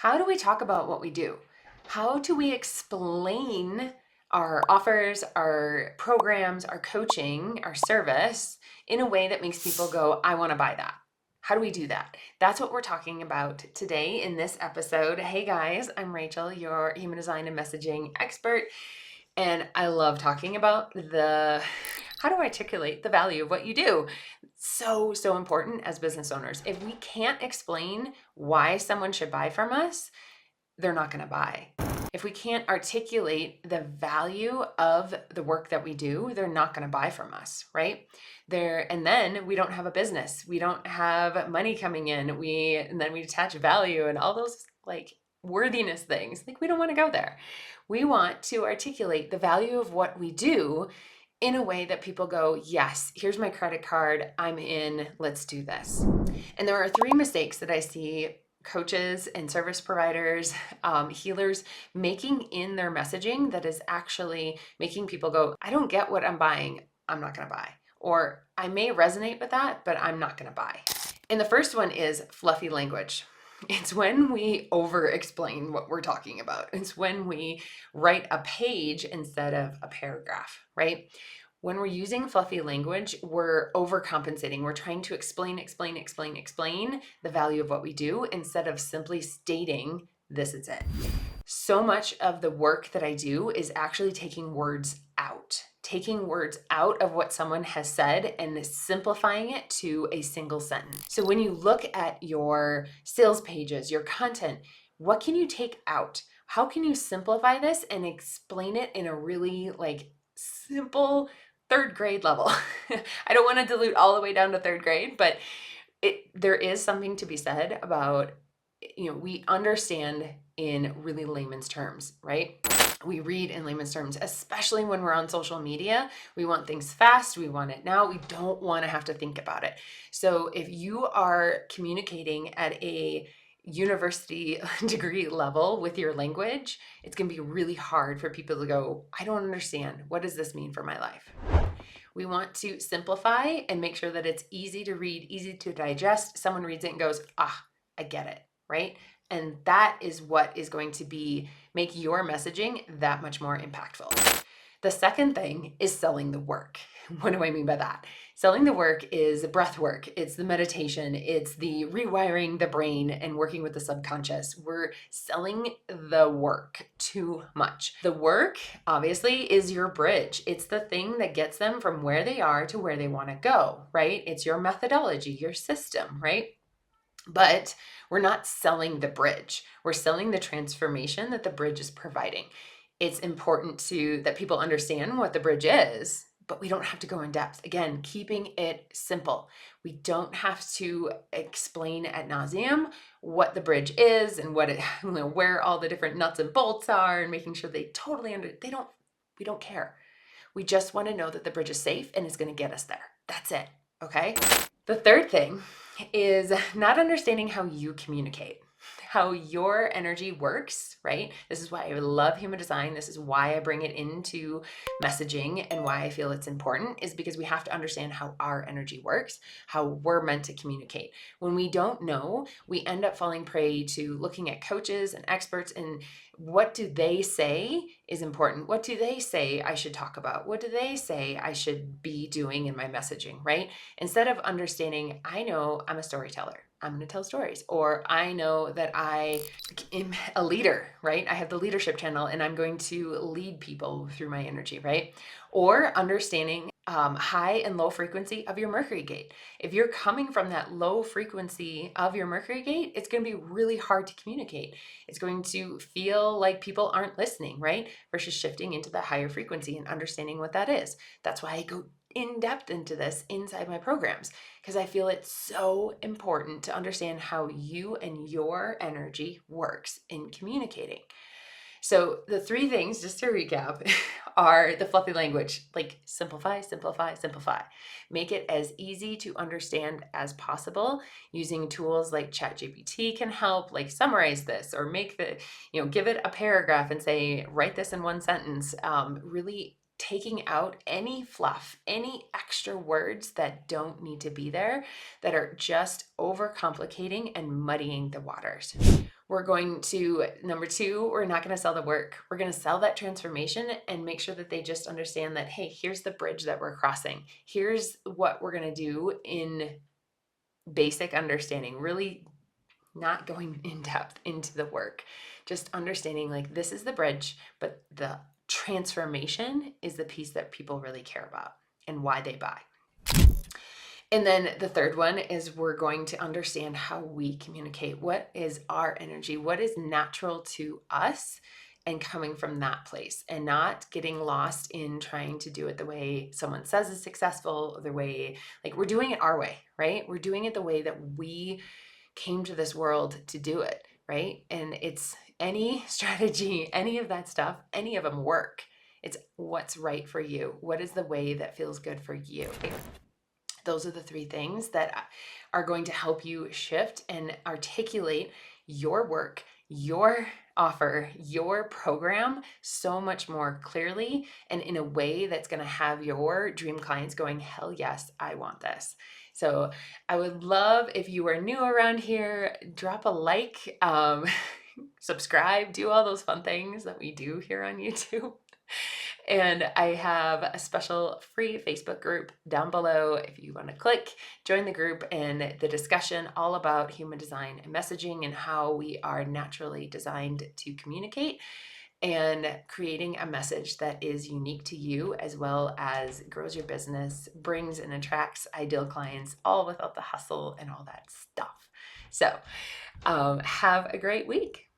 How do we talk about what we do? How do we explain our offers, our programs, our coaching, our service in a way that makes people go, I want to buy that? How do we do that? That's what we're talking about today in this episode. Hey guys, I'm Rachel, your human design and messaging expert. And I love talking about how to articulate the value of what you do. So important as business owners. If we can't explain why someone should buy from us, they're not going to buy. If we can't articulate the value of the work that we do, they're not going to buy from us, right? And then we don't have a business. We don't have money coming in. And then we attach value and all those like worthiness things. Like we don't want to go there. We want to articulate the value of what we do in a way that people go, yes, here's my credit card. I'm in. Let's do this. And there are three mistakes that I see coaches and service providers, healers making in their messaging that is actually making people go, I don't get what I'm buying. I'm not going to buy. Or I may resonate with that, but I'm not going to buy. And the first one is fluffy language. It's when we over explain what we're talking about. It's when we write a page instead of a paragraph, right? When we're using fluffy language, we're overcompensating. We're trying to explain the value of what we do instead of simply stating, this is it. So much of the work that I do is actually taking words out of what someone has said and simplifying it to a single sentence. So when you look at your sales pages, your content, what can you take out? How can you simplify this and explain it in a really simple third grade level? I don't want to dilute all the way down to third grade, but there is something to be said about, we understand in really layman's terms, right? We read in layman's terms, especially when we're on social media. We want things fast. We want it now. We don't want to have to think about it. So if you are communicating at a university degree level with your language, it's going to be really hard for people to go, I don't understand. What does this mean for my life? We want to simplify and make sure that it's easy to read, easy to digest. Someone reads it and goes, I get it, right? And that is what is going to make your messaging that much more impactful. The second thing is selling the work. What do I mean by that? Selling the work is breath work. It's the meditation. It's the rewiring the brain and working with the subconscious. We're selling the work too much. The work, obviously, is your bridge. It's the thing that gets them from where they are to where they want to go, right? It's your methodology, your system, right? But we're not selling the bridge. We're selling the transformation that the bridge is providing. It's important that people understand what the bridge is, but we don't have to go in depth. Again, keeping it simple. We don't have to explain ad nauseum what the bridge is and where all the different nuts and bolts are and making sure they totally we don't care. We just want to know that the bridge is safe and is going to get us there. That's it. Okay. The third thing is not understanding how you communicate, how your energy works, right? This is why I love human design. This is why I bring it into messaging and why I feel it's important is because we have to understand how our energy works, how we're meant to communicate. When we don't know, we end up falling prey to looking at coaches and experts and what do they say is important? What do they say I should talk about? What do they say I should be doing in my messaging, right? Instead of understanding, I know I'm a storyteller. I'm going to tell stories. Or I know that I am a leader, right? I have the leadership channel and I'm going to lead people through my energy, right? Or understanding high and low frequency of your Mercury gate. If you're coming from that low frequency of your Mercury gate, it's going to be really hard to communicate. It's going to feel like people aren't listening, right? Versus shifting into that higher frequency and understanding what that is. That's why I go in depth into this inside my programs, because I feel it's so important to understand how you and your energy works in communicating. So the three things, just to recap, are the fluffy language, like simplify. Make it as easy to understand as possible using tools like ChatGPT can help, like summarize this or give it a paragraph and say, write this in one sentence. Really taking out any fluff, any extra words that don't need to be there, that are just overcomplicating and muddying the waters. Number two, we're not going to sell the work. We're going to sell that transformation and make sure that they just understand that, hey, here's the bridge that we're crossing. Here's what we're going to do in basic understanding, really not going in depth into the work, just understanding like this is the bridge, but the transformation is the piece that people really care about and why they buy. And then the third one is we're going to understand how we communicate. What is our energy? What is natural to us? And coming from that place and not getting lost in trying to do it the way someone says is successful, the way, like we're doing it our way, right? We're doing it the way that we came to this world to do it, right? And it's any strategy, any of that stuff, any of them work. It's what's right for you. What is the way that feels good for you? Those are the three things that are going to help you shift and articulate your work, your offer, your program so much more clearly and in a way that's going to have your dream clients going, hell yes, I want this. So I would love if you are new around here, drop a like, subscribe, do all those fun things that we do here on YouTube. And I have a special free Facebook group down below if you want to click, join the group and the discussion all about human design and messaging and how we are naturally designed to communicate and creating a message that is unique to you as well as grows your business, brings and attracts ideal clients, all without the hustle and all that stuff. So have a great week.